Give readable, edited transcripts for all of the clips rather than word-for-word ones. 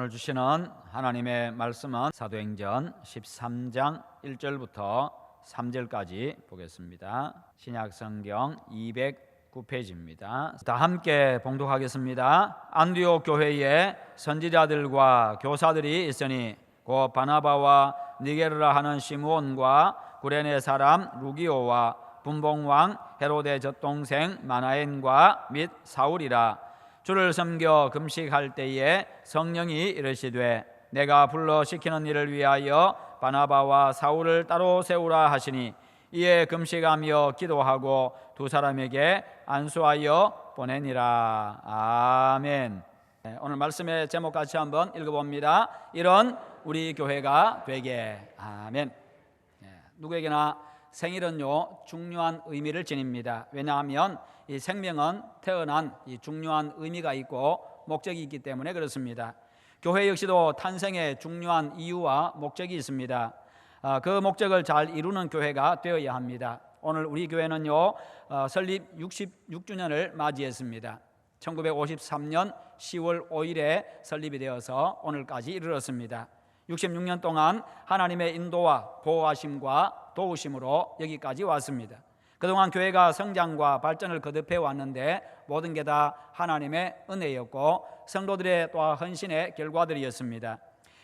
오늘 주시는 하나님의 말씀은 사도행전 13장 1절부터 3절까지 보겠습니다. 신약성경 209페이지입니다. 다 함께 봉독하겠습니다. 안디옥 교회에 선지자들과 교사들이 있으니 곧 바나바와 니게르라 하는 시므온과 구레네 사람 루기오와 분봉왕 헤로데 젖동생 마나엔과 및 사울이라. 주를 섬겨 금식할 때에 성령이 이르시되 내가 불러 시키는 일을 위하여 바나바와 사울을 따로 세우라 하시니 이에 금식하며 기도하고 두 사람에게 안수하여 보내니라. 아멘. 오늘 말씀의 제목 같이 한번 읽어봅니다. 이런 우리 교회가 되게. 아멘. 누구에게나 생일은요 중요한 의미를 지닙니다. 왜냐하면 이 생명은 태어난 이 중요한 의미가 있고 목적이 있기 때문에 그렇습니다. 교회 역시도 탄생에 중요한 이유와 목적이 있습니다. 그 목적을 잘 이루는 교회가 되어야 합니다. 오늘 우리 교회는요 설립 66주년을 맞이했습니다. 1953년 10월 5일에 설립이 되어서 오늘까지 이르렀습니다. 66년 동안 하나님의 인도와 보호하심과 도우심으로 여기까지 왔습니다. 그동안 교회가 성장과 발전을 거듭해 왔는데 모든 게 다 하나님의 은혜였고 성도들의 또한 헌신의 결과들이었습니다.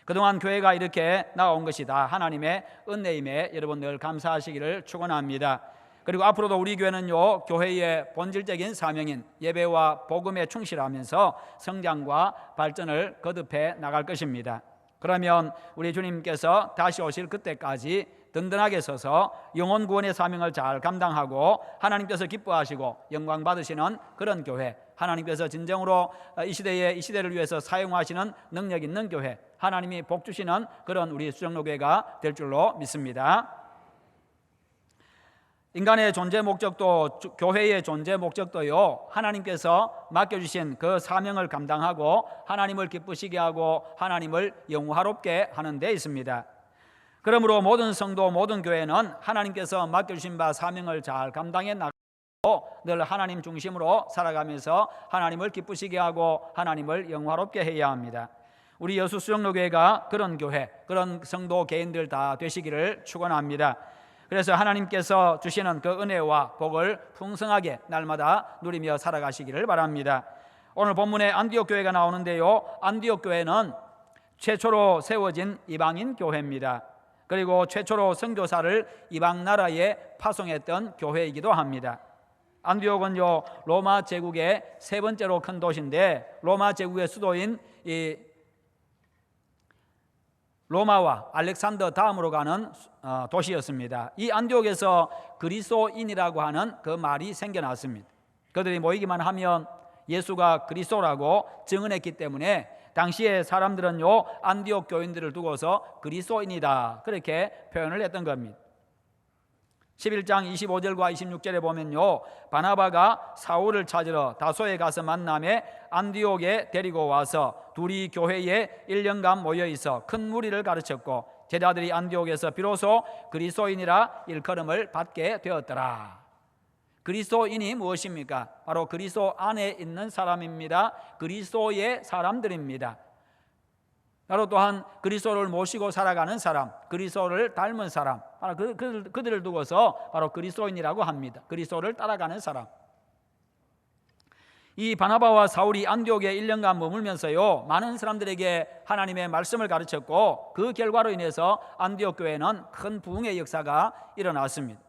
그동안 교회가 이렇게 나온 것이 다 하나님의 은혜임에 여러분 늘 감사하시기를 축원합니다. 그리고 앞으로도 우리 교회는요 교회의 본질적인 사명인 예배와 복음에 충실하면서 성장과 발전을 거듭해 나갈 것입니다. 그러면 우리 주님께서 다시 오실 그때까지 든든하게 서서 영혼 구원의 사명을 잘 감당하고 하나님께서 기뻐하시고 영광 받으시는 그런 교회, 하나님께서 진정으로 이 시대를 위해서 사용하시는 능력 있는 교회, 하나님이 복 주시는 그런 우리 수정로교회가 될 줄로 믿습니다. 인간의 존재 목적도 교회의 존재 목적도요 하나님께서 맡겨주신 그 사명을 감당하고 하나님을 기쁘시게 하고 하나님을 영화롭게 하는 데 있습니다. 그러므로 모든 성도 모든 교회는 하나님께서 맡겨주신 바 사명을 잘 감당해 나가고 늘 하나님 중심으로 살아가면서 하나님을 기쁘시게 하고 하나님을 영화롭게 해야 합니다. 우리 여수 수정로교회가 그런 교회, 그런 성도 개인들 다 되시기를 축원합니다. 그래서 하나님께서 주시는 그 은혜와 복을 풍성하게 날마다 누리며 살아가시기를 바랍니다. 오늘 본문에 안디옥 교회가 나오는데요 안디옥 교회는 최초로 세워진 이방인 교회입니다. 그리고 최초로 선교사를 이방 나라에 파송했던 교회이기도 합니다. 안디옥은요 로마 제국의 세 번째로 큰 도시인데 로마 제국의 수도인 이 로마와 알렉산더 다음으로 가는 도시였습니다. 이 안디옥에서 그리스도인이라고 하는 그 말이 생겨났습니다. 그들이 모이기만 하면 예수가 그리스도라고 증언했기 때문에 당시에 사람들은요 안디옥 교인들을 두고서 그리스도인이다 그렇게 표현을 했던 겁니다. 11장 25절과 26절에 보면요 바나바가 사울을 찾으러 다소에 가서 만남에 안디옥에 데리고 와서 둘이 교회에 1년간 모여 있어 큰 무리를 가르쳤고 제자들이 안디옥에서 비로소 그리스도인이라 일컬음을 받게 되었더라. 그리스도인이 무엇입니까? 바로 그리스도 안에 있는 사람입니다. 그리스도의 사람들입니다. 바로 또한 그리스도를 모시고 살아가는 사람, 그리스도를 닮은 사람, 바로 그들을 두고서 바로 그리스도인이라고 합니다. 그리스도를 따라가는 사람. 이 바나바와 사울이 안디옥에 1년간 머물면서요 많은 사람들에게 하나님의 말씀을 가르쳤고 그 결과로 인해서 안디옥 교회는 큰 부흥의 역사가 일어났습니다.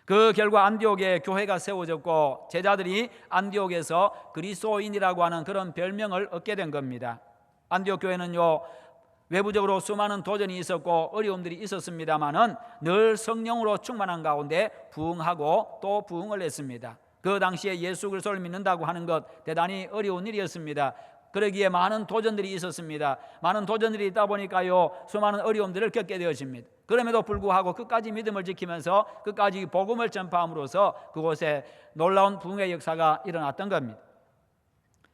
그 결과 안디옥에 교회가 세워졌고 제자들이 안디옥에서 그리스도인이라고 하는 그런 별명을 얻게 된 겁니다. 안디옥 교회는요 외부적으로 수많은 도전이 있었고 어려움들이 있었습니다마는 늘 성령으로 충만한 가운데 부흥하고 또 부흥을 했습니다. 그 당시에 예수 그리스도를 믿는다고 하는 것 대단히 어려운 일이었습니다. 그러기에 많은 도전들이 있었습니다. 많은 도전들이 있다 보니까요 수많은 어려움들을 겪게 되어집니다. 그럼에도 불구하고 끝까지 믿음을 지키면서 끝까지 복음을 전파함으로써 그곳에 놀라운 부흥의 역사가 일어났던 겁니다.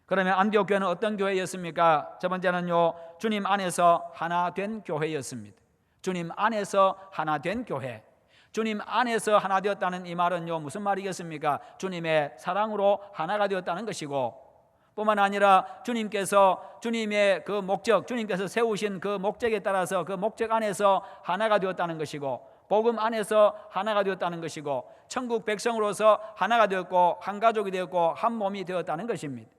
그러면 안디옥 교회는 어떤 교회였습니까? 첫 번째는요 주님 안에서 하나 된 교회였습니다. 주님 안에서 하나 된 교회. 주님 안에서 하나 되었다는 이 말은요 무슨 말이겠습니까? 주님의 사랑으로 하나가 되었다는 것이고 뿐만 아니라 주님의 그 목적, 주님께서 세우신 그 목적에 따라서 그 목적 안에서 하나가 되었다는 것이고, 복음 안에서 하나가 되었다는 것이고, 천국 백성으로서 하나가 되었고, 한 가족이 되었고, 한 몸이 되었다는 것입니다.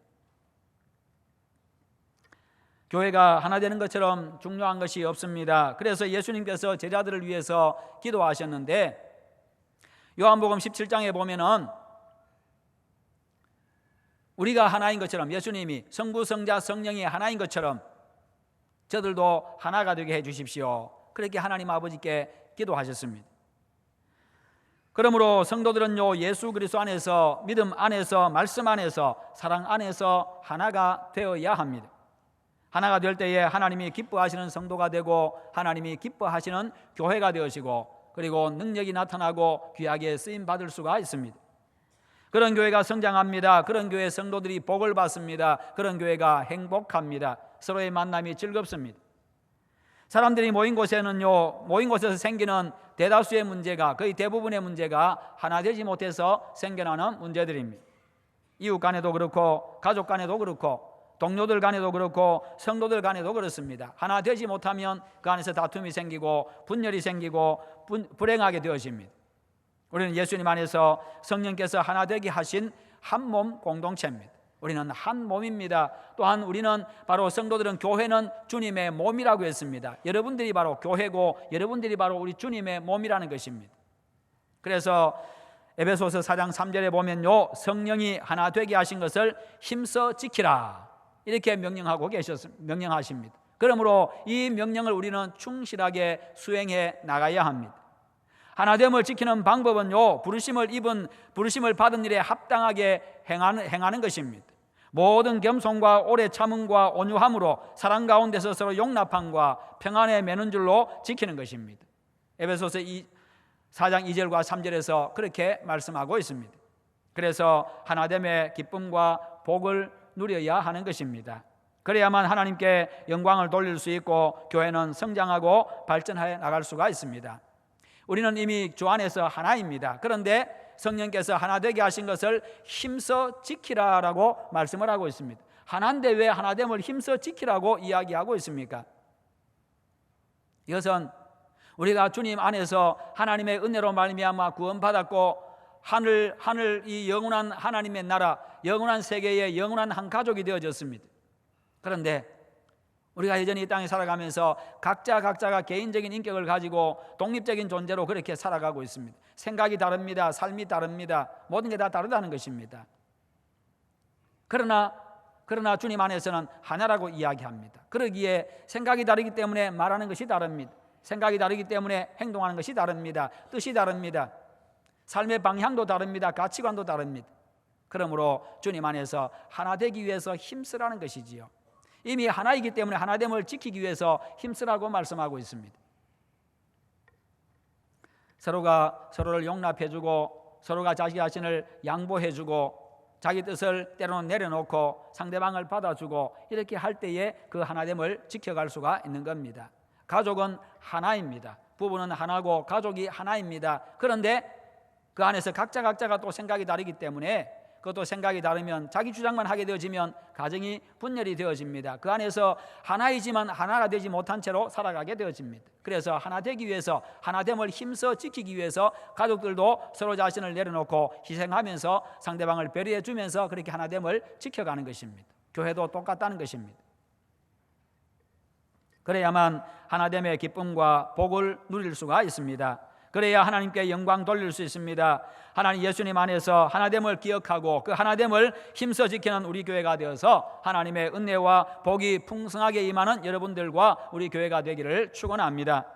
교회가 하나 되는 것처럼 중요한 것이 없습니다. 그래서 예수님께서 제자들을 위해서 기도하셨는데, 요한복음 17장에 보면은 우리가 하나인 것처럼, 예수님이 성부, 성자, 성령이 하나인 것처럼 저들도 하나가 되게 해 주십시오. 그렇게 하나님 아버지께 기도하셨습니다. 그러므로 성도들은요, 예수 그리스도 안에서, 믿음 안에서, 말씀 안에서, 사랑 안에서 하나가 되어야 합니다. 하나가 될 때에 하나님이 기뻐하시는 성도가 되고, 하나님이 기뻐하시는 교회가 되어지고, 그리고 능력이 나타나고 귀하게 쓰임 받을 수가 있습니다. 그런 교회가 성장합니다. 그런 교회 성도들이 복을 받습니다. 그런 교회가 행복합니다. 서로의 만남이 즐겁습니다. 사람들이 모인 곳에는요, 모인 곳에서 생기는 대다수의 문제가, 거의 대부분의 문제가 하나 되지 못해서 생겨나는 문제들입니다. 이웃 간에도 그렇고, 가족 간에도 그렇고, 동료들 간에도 그렇고, 성도들 간에도 그렇습니다. 하나 되지 못하면 그 안에서 다툼이 생기고, 분열이 생기고, 불행하게 되어집니다. 우리는 예수님 안에서 성령께서 하나 되게 하신 한 몸 공동체입니다. 우리는 한 몸입니다. 또한 우리는 바로, 성도들은, 교회는 주님의 몸이라고 했습니다. 여러분들이 바로 교회고, 여러분들이 바로 우리 주님의 몸이라는 것입니다. 그래서 에베소서 4장 3절에 보면요, 성령이 하나 되게 하신 것을 힘써 지키라, 이렇게 명령하십니다. 그러므로 이 명령을 우리는 충실하게 수행해 나가야 합니다. 하나됨을 지키는 방법은요, 부르심을 받은 일에 합당하게 행하는 것입니다. 모든 겸손과 오래 참음과 온유함으로 사랑 가운데서 서로 용납함과 평안에 매는 줄로 지키는 것입니다. 에베소서 4장 2절과 3절에서 그렇게 말씀하고 있습니다. 그래서 하나됨의 기쁨과 복을 누려야 하는 것입니다. 그래야만 하나님께 영광을 돌릴 수 있고, 교회는 성장하고 발전해 나갈 수가 있습니다. 우리는 이미 주 안에서 하나입니다. 그런데 성령께서 하나 되게 하신 것을 힘써 지키라라고 말씀을 하고 있습니다. 하나인데 왜 하나됨을 힘써 지키라고 이야기하고 있습니까? 이것은 우리가 주님 안에서 하나님의 은혜로 말미암아 구원받았고, 하늘 이 영원한 하나님의 나라, 영원한 세계의 영원한 한 가족이 되어졌습니다. 그런데 우리가 여전히 이 땅에 살아가면서 각자가 개인적인 인격을 가지고 독립적인 존재로 그렇게 살아가고 있습니다. 생각이 다릅니다. 삶이 다릅니다. 모든 게 다 다르다는 것입니다. 그러나 주님 안에서는 하나라고 이야기합니다. 그러기에 생각이 다르기 때문에 말하는 것이 다릅니다. 생각이 다르기 때문에 행동하는 것이 다릅니다. 뜻이 다릅니다. 삶의 방향도 다릅니다. 가치관도 다릅니다. 그러므로 주님 안에서 하나 되기 위해서 힘쓰라는 것이지요. 이미 하나이기 때문에 하나됨을 지키기 위해서 힘쓰라고 말씀하고 있습니다. 서로가 서로를 용납해주고, 서로가 자기 자신을 양보해주고, 자기 뜻을 때로는 내려놓고 상대방을 받아주고, 이렇게 할 때에 그 하나됨을 지켜갈 수가 있는 겁니다. 가족은 하나입니다. 부부는 하나고 가족이 하나입니다. 그런데 그 안에서 각자가 또 생각이 다르기 때문에, 그것도 생각이 다르면 자기 주장만 하게 되어지면 가정이 분열이 되어집니다. 그 안에서 하나이지만 하나가 되지 못한 채로 살아가게 되어집니다. 그래서 하나 되기 위해서, 하나됨을 힘써 지키기 위해서 가족들도 서로 자신을 내려놓고 희생하면서 상대방을 배려해 주면서 그렇게 하나됨을 지켜가는 것입니다. 교회도 똑같다는 것입니다. 그래야만 하나됨의 기쁨과 복을 누릴 수가 있습니다. 그래야 하나님께 영광 돌릴 수 있습니다. 하나님 예수님 안에서 하나됨을 기억하고 그 하나됨을 힘써 지키는 우리 교회가 되어서 하나님의 은혜와 복이 풍성하게 임하는 여러분들과 우리 교회가 되기를 축원합니다.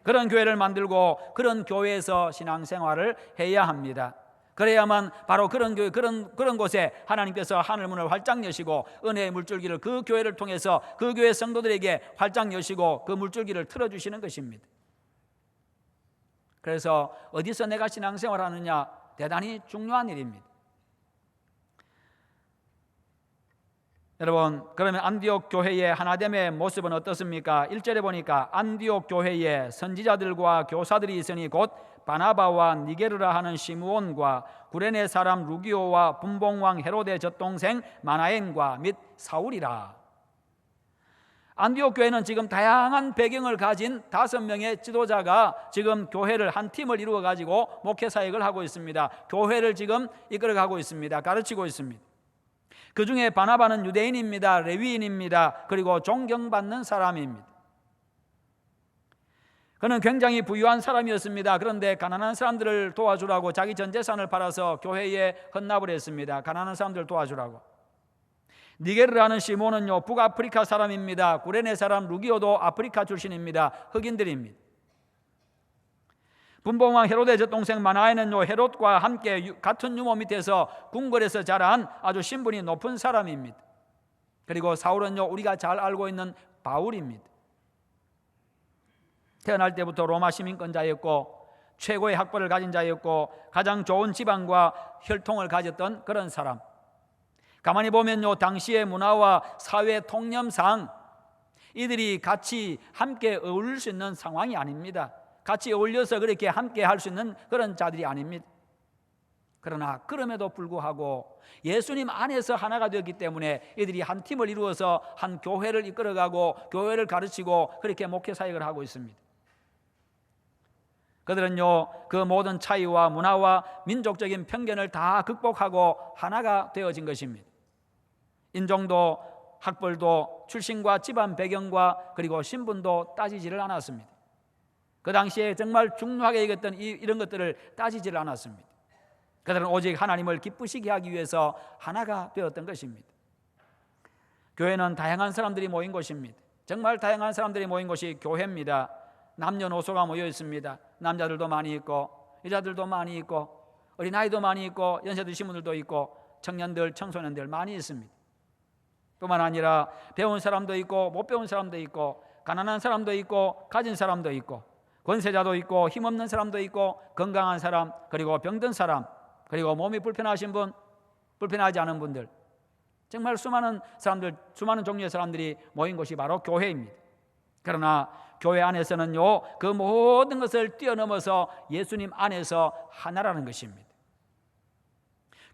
그런 교회를 만들고 그런 교회에서 신앙생활을 해야 합니다. 그래야만 바로 그런 교회, 그런 곳에 하나님께서 하늘문을 활짝 여시고 은혜의 물줄기를 그 교회를 통해서 그 교회 성도들에게 활짝 여시고 그 물줄기를 틀어주시는 것입니다. 그래서 어디서 내가 신앙생활을 하느냐, 대단히 중요한 일입니다. 여러분, 그러면 안디옥 교회의 하나됨의 모습은 어떻습니까? 1절에 보니까 안디옥 교회에 선지자들과 교사들이 있으니 곧 바나바와 니게르라 하는 시므온과 구레네 사람 루기오와 분봉왕 헤로데 젖동생 마나엔과 및 사울이라. 안디옥 교회는 지금 다양한 배경을 가진 5명의 지도자가 지금 교회를 한 팀을 이루어 가지고 목회 사역을 하고 있습니다. 교회를 지금 이끌어 가고 있습니다. 가르치고 있습니다. 그 중에 바나바는 유대인입니다. 레위인입니다. 그리고 존경받는 사람입니다. 그는 굉장히 부유한 사람이었습니다. 그런데 가난한 사람들을 도와주라고 자기 전 재산을 팔아서 교회에 헌납을 했습니다. 가난한 사람들을 도와주라고. 니게르라는 시몬은요, 북아프리카 사람입니다. 구레네 사람 루기오도 아프리카 출신입니다. 흑인들입니다. 분봉왕 헤로데 젖동생 마나에는요, 헤롯과 함께 같은 유모 밑에서 궁궐에서 자란 아주 신분이 높은 사람입니다. 그리고 사울은요, 우리가 잘 알고 있는 바울입니다. 태어날 때부터 로마 시민권자였고 최고의 학벌을 가진 자였고 가장 좋은 지방과 혈통을 가졌던 그런 사람. 가만히 보면요, 당시의 문화와 사회 통념상 이들이 같이 함께 어울릴 수 있는 상황이 아닙니다. 같이 어울려서 그렇게 함께 할 수 있는 그런 자들이 아닙니다. 그러나 그럼에도 불구하고 예수님 안에서 하나가 되었기 때문에 이들이 한 팀을 이루어서 한 교회를 이끌어가고 교회를 가르치고 그렇게 목회 사역을 하고 있습니다. 그들은요, 그 모든 차이와 문화와 민족적인 편견을 다 극복하고 하나가 되어진 것입니다. 인종도 학벌도 출신과 집안 배경과 그리고 신분도 따지지를 않았습니다. 그 당시에 정말 중요하게 여겼던 이런 것들을 따지지를 않았습니다. 그들은 오직 하나님을 기쁘시게 하기 위해서 하나가 되었던 것입니다. 교회는 다양한 사람들이 모인 곳입니다. 정말 다양한 사람들이 모인 곳이 교회입니다. 남녀노소가 모여 있습니다. 남자들도 많이 있고 여자들도 많이 있고 어린아이도 많이 있고 연세 드신 분들도 있고 청년들, 청소년들 많이 있습니다. 뿐만 아니라 배운 사람도 있고 못 배운 사람도 있고 가난한 사람도 있고 가진 사람도 있고 권세자도 있고 힘없는 사람도 있고 건강한 사람 그리고 병든 사람 그리고 몸이 불편하신 분, 불편하지 않은 분들, 정말 수많은 사람들, 수많은 종류의 사람들이 모인 곳이 바로 교회입니다. 그러나 교회 안에서는요, 그 모든 것을 뛰어넘어서 예수님 안에서 하나라는 것입니다.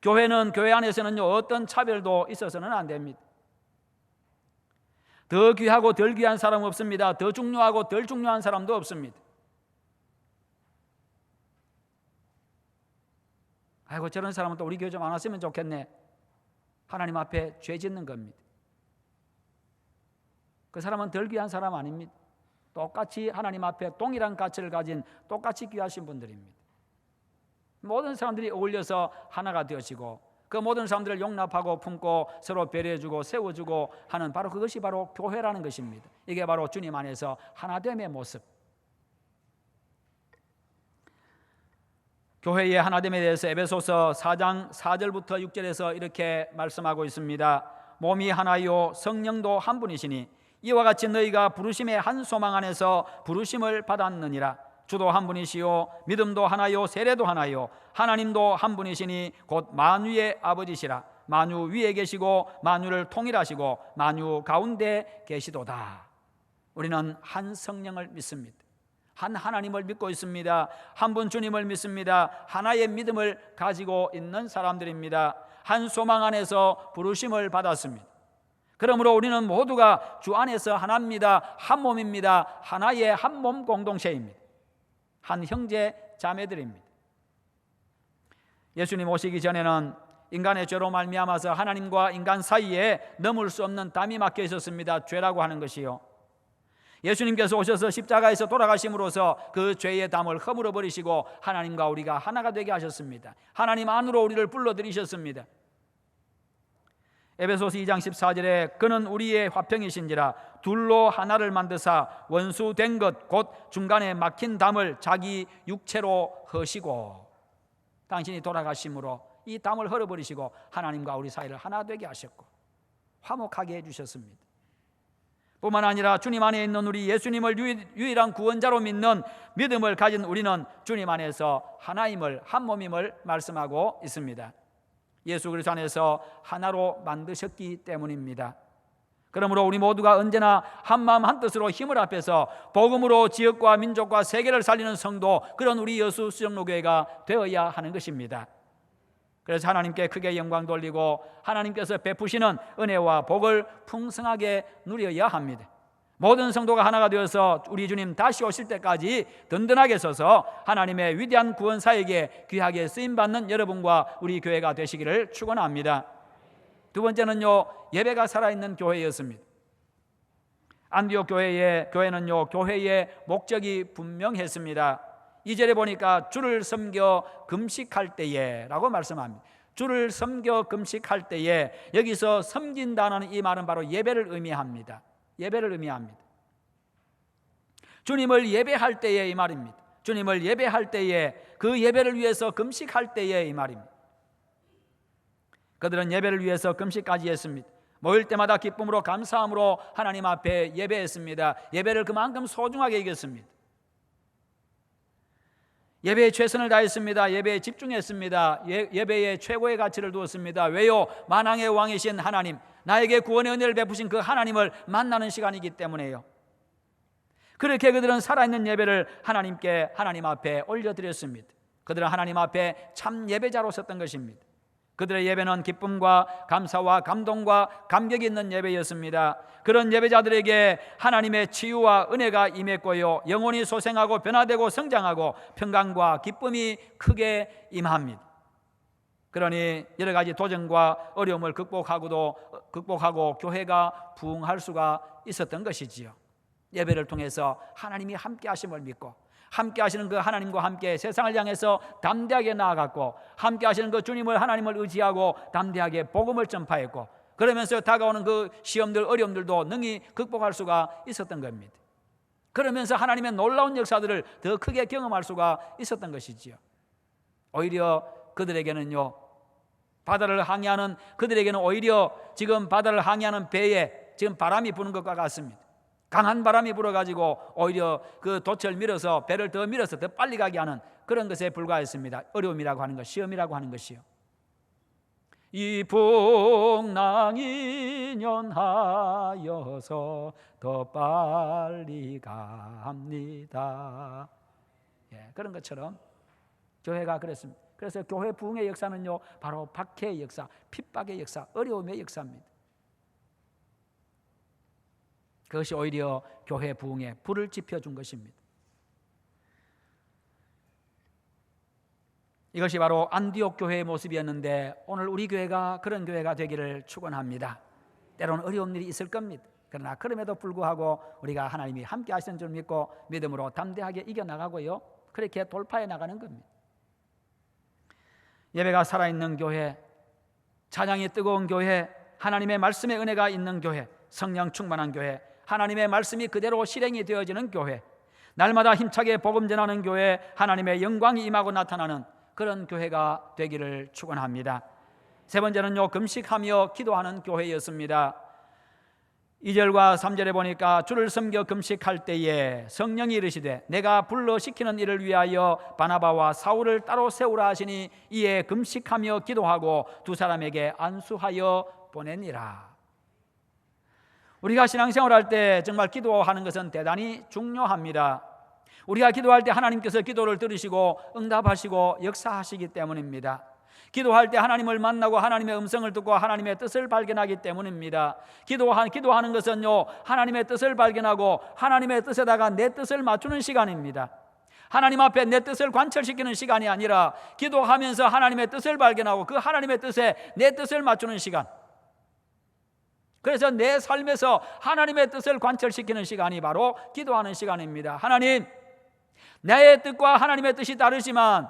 교회는 교회 안에서는요, 어떤 차별도 있어서는 안 됩니다. 더 귀하고 덜 귀한 사람 없습니다. 더 중요하고 덜 중요한 사람도 없습니다. 아이고, 저런 사람은 또 우리 교회 좀 안 왔으면 좋겠네. 하나님 앞에 죄 짓는 겁니다. 그 사람은 덜 귀한 사람 아닙니다. 똑같이 하나님 앞에 동일한 가치를 가진 똑같이 귀하신 분들입니다. 모든 사람들이 어울려서 하나가 되어지고 그 모든 사람들을 용납하고 품고 서로 배려해주고 세워주고 하는 바로 그것이 바로 교회라는 것입니다. 이게 바로 주님 안에서 하나됨의 모습. 교회의 하나됨에 대해서 에베소서 4장 4절부터 6절에서 이렇게 말씀하고 있습니다. 몸이 하나요 성령도 한 분이시니 이와 같이 너희가 부르심의 한 소망 안에서 부르심을 받았느니라. 주도 한 분이시요 믿음도 하나요 세례도 하나요 하나님도 한 분이시니 곧 만유의 아버지시라. 만유 위에 계시고 만유를 통일하시고 만유 가운데 계시도다. 우리는 한 성령을 믿습니다. 한 하나님을 믿고 있습니다. 한 분 주님을 믿습니다. 하나의 믿음을 가지고 있는 사람들입니다. 한 소망 안에서 부르심을 받았습니다. 그러므로 우리는 모두가 주 안에서 하나입니다. 한 몸입니다. 하나의 한 몸 공동체입니다. 한 형제 자매들입니다. 예수님 오시기 전에는 인간의 죄로 말미암아서 하나님과 인간 사이에 넘을 수 없는 담이 막혀 있었습니다. 죄라고 하는 것이요. 예수님께서 오셔서 십자가에서 돌아가심으로써 그 죄의 담을 허물어 버리시고 하나님과 우리가 하나가 되게 하셨습니다. 하나님 안으로 우리를 불러들이셨습니다. 에베소서 2장 14절에 그는 우리의 화평이신지라 둘로 하나를 만드사 원수된 것 곧 중간에 막힌 담을 자기 육체로 허시고, 당신이 돌아가심으로 이 담을 헐어버리시고 하나님과 우리 사이를 하나 되게 하셨고 화목하게 해주셨습니다. 뿐만 아니라 주님 안에 있는 우리 예수님을 유일한 구원자로 믿는 믿음을 가진 우리는 주님 안에서 하나임을, 한 몸임을 말씀하고 있습니다. 예수 그리스도 안에서 하나로 만드셨기 때문입니다. 그러므로 우리 모두가 언제나 한마음 한뜻으로 힘을 합해서 복음으로 지역과 민족과 세계를 살리는 성도, 그런 우리 여수 수정로교회가 되어야 하는 것입니다. 그래서 하나님께 크게 영광 돌리고 하나님께서 베푸시는 은혜와 복을 풍성하게 누려야 합니다. 모든 성도가 하나가 되어서 우리 주님 다시 오실 때까지 든든하게 서서 하나님의 위대한 구원 사역에 귀하게 쓰임받는 여러분과 우리 교회가 되시기를 축원합니다. 두 번째는요, 예배가 살아있는 교회였습니다. 안디옥 교회는요, 교회의 목적이 분명했습니다. 2절에 보니까 주를 섬겨 금식할 때에 라고 말씀합니다. 주를 섬겨 금식할 때에, 여기서 섬긴다는 이 말은 바로 예배를 의미합니다. 예배를 의미합니다. 주님을 예배할 때에 이 말입니다. 주님을 예배할 때에, 그 예배를 위해서 금식할 때에 이 말입니다. 그들은 예배를 위해서 금식까지 했습니다. 모일 때마다 기쁨으로 감사함으로 하나님 앞에 예배했습니다. 예배를 그만큼 소중하게 여겼습니다. 예배에 최선을 다했습니다. 예배에 집중했습니다. 예배에 최고의 가치를 두었습니다. 왜요? 만왕의 왕이신 하나님, 나에게 구원의 은혜를 베푸신 그 하나님을 만나는 시간이기 때문에요. 그렇게 그들은 살아있는 예배를 하나님 앞에 올려드렸습니다. 그들은 하나님 앞에 참 예배자로 섰던 것입니다. 그들의 예배는 기쁨과 감사와 감동과 감격이 있는 예배였습니다. 그런 예배자들에게 하나님의 치유와 은혜가 임했고요, 영혼이 소생하고 변화되고 성장하고 평강과 기쁨이 크게 임합니다. 그러니 여러 가지 도전과 어려움을 극복하고 교회가 부흥할 수가 있었던 것이지요. 예배를 통해서 하나님이 함께 하심을 믿고, 함께 하시는 그 하나님과 함께 세상을 향해서 담대하게 나아갔고, 함께 하시는 그 주님을, 하나님을 의지하고 담대하게 복음을 전파했고, 그러면서 다가오는 그 시험들, 어려움들도 능히 극복할 수가 있었던 겁니다. 그러면서 하나님의 놀라운 역사들을 더 크게 경험할 수가 있었던 것이지요. 오히려 그들에게는요, 바다를 항해하는 그들에게는 오히려 지금 바다를 항해하는 배에 지금 바람이 부는 것과 같습니다. 강한 바람이 불어가지고 오히려 그 돛을 밀어서, 배를 더 밀어서 더 빨리 가게 하는 그런 것에 불과했습니다. 어려움이라고 하는 것, 시험이라고 하는 것이요. 이 풍랑이 연하여서 더 빨리 갑니다. 그런 것처럼 교회가 그랬습니다. 그래서 교회 부흥의 역사는요, 바로 박해의 역사, 핍박의 역사, 어려움의 역사입니다. 그것이 오히려 교회 부흥에 불을 지펴준 것입니다. 이것이 바로 안디옥 교회의 모습이었는데, 오늘 우리 교회가 그런 교회가 되기를 축원합니다. 때로는 어려운 일이 있을 겁니다. 그러나 그럼에도 불구하고 우리가 하나님이 함께 하시는 줄 믿고 믿음으로 담대하게 이겨나가고요, 그렇게 돌파해 나가는 겁니다. 예배가 살아있는 교회, 찬양이 뜨거운 교회, 하나님의 말씀의 은혜가 있는 교회, 성령 충만한 교회, 하나님의 말씀이 그대로 실행이 되어지는 교회, 날마다 힘차게 복음 전하는 교회, 하나님의 영광이 임하고 나타나는 그런 교회가 되기를 축원합니다. 세 번째는요, 금식하며 기도하는 교회였습니다. 2절과 3절에 보니까 주를 섬겨 금식할 때에 성령이 이르시되 내가 불러시키는 일을 위하여 바나바와 사울을 따로 세우라 하시니 이에 금식하며 기도하고 두 사람에게 안수하여 보내니라. 우리가 신앙생활할 때 정말 기도하는 것은 대단히 중요합니다. 우리가 기도할 때 하나님께서 기도를 들으시고 응답하시고 역사하시기 때문입니다. 기도할 때 하나님을 만나고 하나님의 음성을 듣고 하나님의 뜻을 발견하기 때문입니다. 기도하는 것은요, 하나님의 뜻을 발견하고 하나님의 뜻에다가 내 뜻을 맞추는 시간입니다. 하나님 앞에 내 뜻을 관철시키는 시간이 아니라 기도하면서 하나님의 뜻을 발견하고 그 하나님의 뜻에 내 뜻을 맞추는 시간. 그래서 내 삶에서 하나님의 뜻을 관철시키는 시간이 바로 기도하는 시간입니다. 하나님, 내 뜻과 하나님의 뜻이 다르지만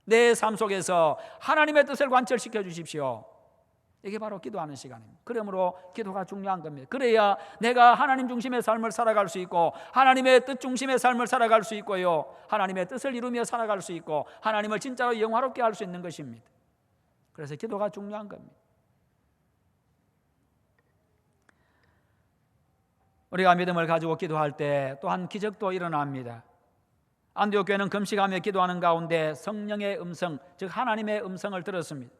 내 삶 속에서 하나님의 뜻을 관철시켜 주십시오. 이게 바로 기도하는 시간입니다. 그러므로 기도가 중요한 겁니다. 그래야 내가 하나님 중심의 삶을 살아갈 수 있고 하나님의 뜻 중심의 삶을 살아갈 수 있고요, 하나님의 뜻을 이루며 살아갈 수 있고 하나님을 진짜로 영화롭게 할 수 있는 것입니다. 그래서 기도가 중요한 겁니다. 우리가 믿음을 가지고 기도할 때 또한 기적도 일어납니다. 안디옥 교회는 금식하며 기도하는 가운데 성령의 음성, 즉 하나님의 음성을 들었습니다.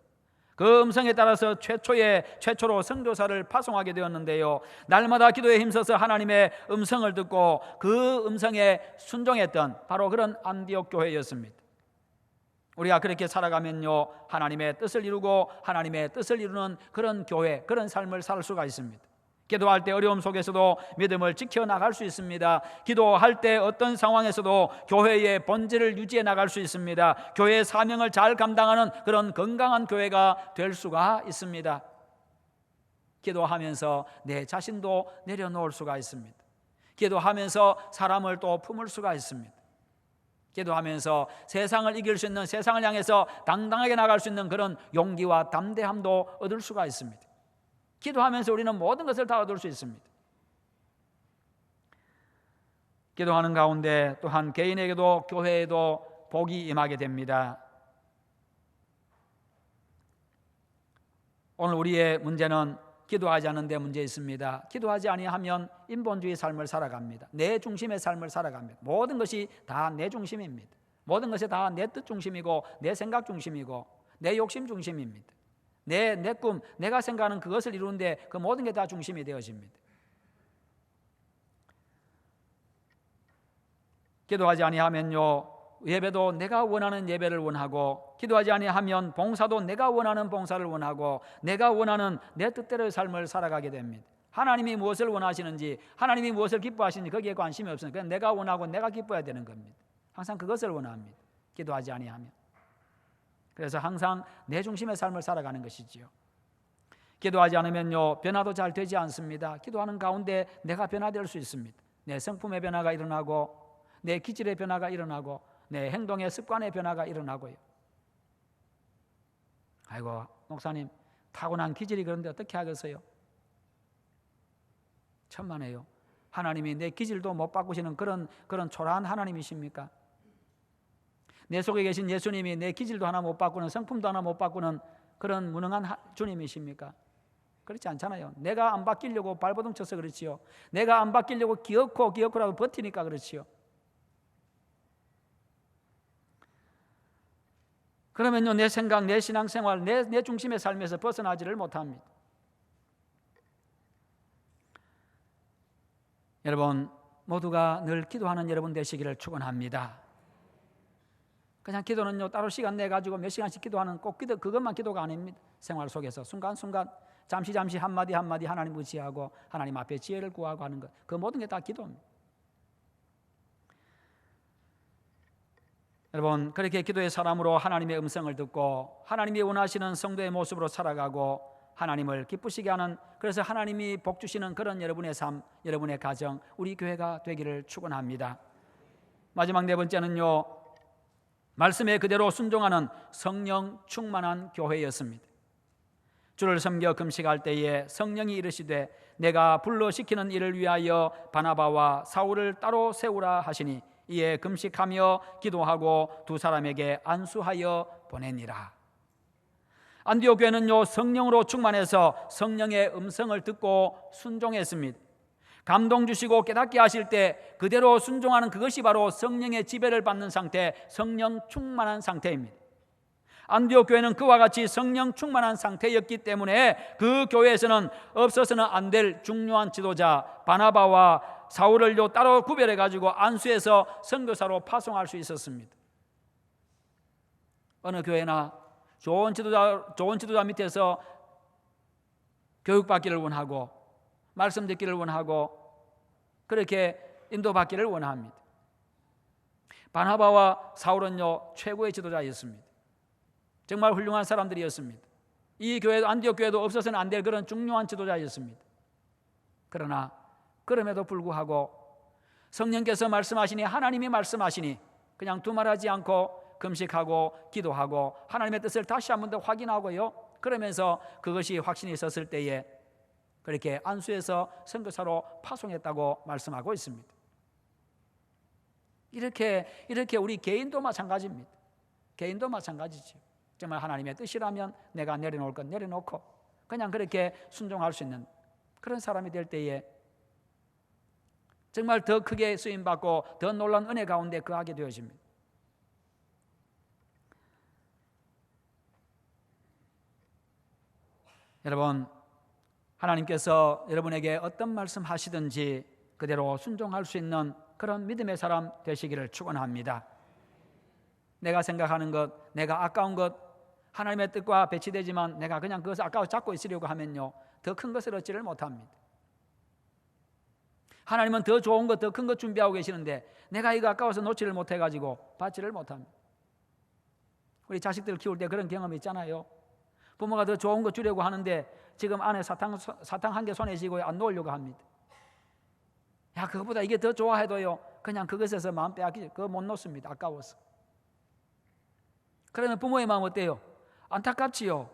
그 음성에 따라서 최초로 선교사를 파송하게 되었는데요, 날마다 기도에 힘써서 하나님의 음성을 듣고 그 음성에 순종했던 바로 그런 안디옥 교회였습니다. 우리가 그렇게 살아가면요, 하나님의 뜻을 이루고 하나님의 뜻을 이루는 그런 교회, 그런 삶을 살 수가 있습니다. 기도할 때 어려움 속에서도 믿음을 지켜나갈 수 있습니다. 기도할 때 어떤 상황에서도 교회의 본질을 유지해 나갈 수 있습니다. 교회의 사명을 잘 감당하는 그런 건강한 교회가 될 수가 있습니다. 기도하면서 내 자신도 내려놓을 수가 있습니다. 기도하면서 사람을 또 품을 수가 있습니다. 기도하면서 세상을 이길 수 있는, 세상을 향해서 당당하게 나갈 수 있는 그런 용기와 담대함도 얻을 수가 있습니다. 기도하면서 우리는 모든 것을 다 얻을 수 있습니다. 기도하는 가운데 또한 개인에게도 교회에도 복이 임하게 됩니다. 오늘 우리의 문제는 기도하지 않는 데 문제 있습니다. 기도하지 아니하면 인본주의 삶을 살아갑니다. 내 중심의 삶을 살아갑니다. 모든 것이 다 내 중심입니다. 모든 것이 다 내 뜻 중심이고 내 생각 중심이고 내 욕심 중심입니다. 내 꿈, 내가 생각하는 그것을 이루는데 그 모든 게 다 중심이 되어집니다. 기도하지 아니하면요, 예배도 내가 원하는 예배를 원하고, 기도하지 아니하면 봉사도 내가 원하는 봉사를 원하고, 내가 원하는 내 뜻대로의 삶을 살아가게 됩니다. 하나님이 무엇을 원하시는지, 하나님이 무엇을 기뻐하시는지 거기에 관심이 없으니까 그냥 내가 원하고 내가 기뻐해야 되는 겁니다. 항상 그것을 원합니다. 기도하지 아니하면. 그래서 항상 내 중심의 삶을 살아가는 것이지요. 기도하지 않으면요, 변화도 잘 되지 않습니다. 기도하는 가운데 내가 변화될 수 있습니다. 내 성품의 변화가 일어나고, 내 기질의 변화가 일어나고, 내 행동의 습관의 변화가 일어나고요. 아이고, 목사님 타고난 기질이 그런데 어떻게 하겠어요? 천만에요. 하나님이 내 기질도 못 바꾸시는 그런 초라한 하나님이십니까? 내 속에 계신 예수님이 내 기질도 하나 못 바꾸는, 성품도 하나 못 바꾸는 그런 무능한 주님이십니까? 그렇지 않잖아요. 내가 안 바뀌려고 발버둥 쳐서 그렇지요. 내가 안 바뀌려고 기어코라도 버티니까 그렇지요. 그러면요, 내 생각, 내 신앙생활, 내 중심의 삶에서 벗어나지를 못합니다. 여러분 모두가 늘 기도하는 여러분 되시기를 축원합니다. 그냥 기도는요, 따로 시간 내가지고 몇 시간씩 기도하는 꼭 그것만 기도가 아닙니다. 생활 속에서 순간순간 잠시 한마디 하나님 의지하고 하나님 앞에 지혜를 구하고 하는 것, 그 모든 게 다 기도입니다. 여러분 그렇게 기도의 사람으로 하나님의 음성을 듣고 하나님이 원하시는 성도의 모습으로 살아가고 하나님을 기쁘시게 하는, 그래서 하나님이 복 주시는 그런 여러분의 삶, 여러분의 가정, 우리 교회가 되기를 축원합니다. 마지막 네 번째는요, 말씀에 그대로 순종하는 성령 충만한 교회였습니다. 주를 섬겨 금식할 때에 성령이 이르시되 내가 불러 시키는 일을 위하여 바나바와 사울을 따로 세우라 하시니 이에 금식하며 기도하고 두 사람에게 안수하여 보내니라. 안디옥 교회는요, 성령으로 충만해서 성령의 음성을 듣고 순종했습니다. 감동 주시고 깨닫게 하실 때 그대로 순종하는 그것이 바로 성령의 지배를 받는 상태, 성령 충만한 상태입니다. 안디옥 교회는 그와 같이 성령 충만한 상태였기 때문에 그 교회에서는 없어서는 안 될 중요한 지도자 바나바와 사울을요 따로 구별해 가지고 안수해서 선교사로 파송할 수 있었습니다. 어느 교회나 좋은 지도자 밑에서 교육받기를 원하고 말씀 듣기를 원하고 그렇게 인도받기를 원합니다. 바나바와 사울은요 최고의 지도자였습니다. 정말 훌륭한 사람들이었습니다. 이 교회, 안디옥 교회도 없어서는 안 될 그런 중요한 지도자였습니다. 그러나 그럼에도 불구하고 성령께서 말씀하시니, 하나님이 말씀하시니 그냥 두말하지 않고 금식하고 기도하고 하나님의 뜻을 다시 한 번 더 확인하고요, 그러면서 그것이 확신이 있었을 때에 그렇게 안수해서 선교사로 파송했다고 말씀하고 있습니다. 이렇게 우리 개인도 마찬가지입니다. 개인도 마찬가지죠. 정말 하나님의 뜻이라면 내가 내려놓을 건 내려놓고 그냥 그렇게 순종할 수 있는 그런 사람이 될 때에 정말 더 크게 쓰임받고 더 놀라운 은혜 가운데 거하게 되어집니다. 여러분, 하나님께서 여러분에게 어떤 말씀 하시든지 그대로 순종할 수 있는 그런 믿음의 사람 되시기를 축원합니다. 내가 생각하는 것, 내가 아까운 것, 하나님의 뜻과 배치되지만 내가 그냥 그것을 아까워 잡고 있으려고 하면요, 더 큰 것을 얻지를 못합니다. 하나님은 더 좋은 것, 더 큰 것 준비하고 계시는데 내가 이거 아까워서 놓지를 못해가지고 받지를 못합니다. 우리 자식들 키울 때 그런 경험이 있잖아요. 부모가 더 좋은 거 주려고 하는데 지금 안에 사탕 한 개 손에 쥐고 안 놓으려고 합니다. 야, 그거보다 이게 더 좋아해도요, 그냥 그것에서 마음 빼앗기죠. 그거 못 놓습니다. 아까워서. 그러면 부모의 마음 어때요? 안타깝지요.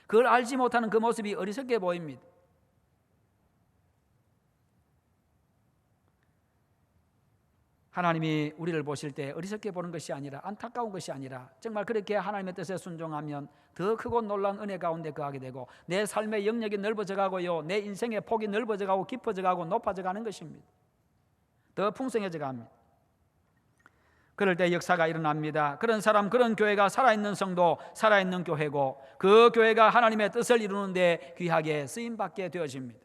그걸 알지 못하는 그 모습이 어리석게 보입니다. 하나님이 우리를 보실 때 어리석게 보는 것이 아니라, 안타까운 것이 아니라 정말 그렇게 하나님의 뜻에 순종하면 더 크고 놀라운 은혜 가운데 거하게 되고 내 삶의 영역이 넓어져 가고요, 내 인생의 폭이 넓어져 가고 깊어져 가고 높아져 가는 것입니다. 더 풍성해져 갑니다. 그럴 때 역사가 일어납니다. 그런 사람, 그런 교회가 살아있는 성도, 살아있는 교회고 그 교회가 하나님의 뜻을 이루는데 귀하게 쓰임받게 되어집니다.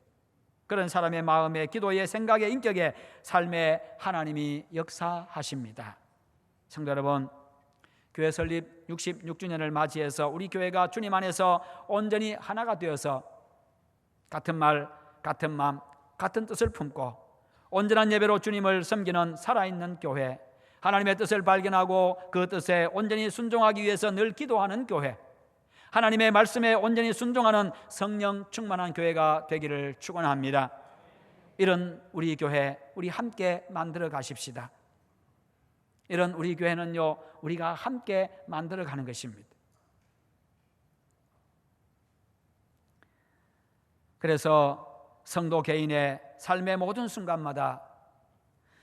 그런 사람의 마음에, 기도에, 생각에, 인격에, 삶에 하나님이 역사하십니다. 성도 여러분, 교회 설립 66주년을 맞이해서 우리 교회가 주님 안에서 온전히 하나가 되어서 같은 말, 같은 마음, 같은 뜻을 품고 온전한 예배로 주님을 섬기는 살아있는 교회, 하나님의 뜻을 발견하고 그 뜻에 온전히 순종하기 위해서 늘 기도하는 교회, 하나님의 말씀에 온전히 순종하는 성령 충만한 교회가 되기를 축원합니다. 이런 우리 교회, 우리 함께 만들어 가십시다. 이런 우리 교회는요, 우리가 함께 만들어 가는 것입니다. 그래서 성도 개인의 삶의 모든 순간마다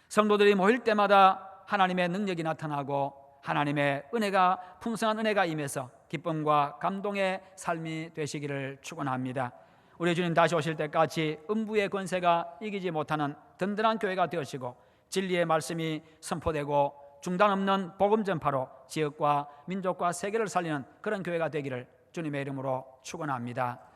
성도들이 모일 때마다 하나님의 능력이 나타나고 하나님의 은혜가, 풍성한 은혜가 임해서 기쁨과 감동의 삶이 되시기를 축원합니다. 우리 주님 다시 오실 때까지 음부의 권세가 이기지 못하는 든든한 교회가 되시고 진리의 말씀이 선포되고 중단 없는 복음 전파로 지역과 민족과 세계를 살리는 그런 교회가 되기를 주님의 이름으로 축원합니다.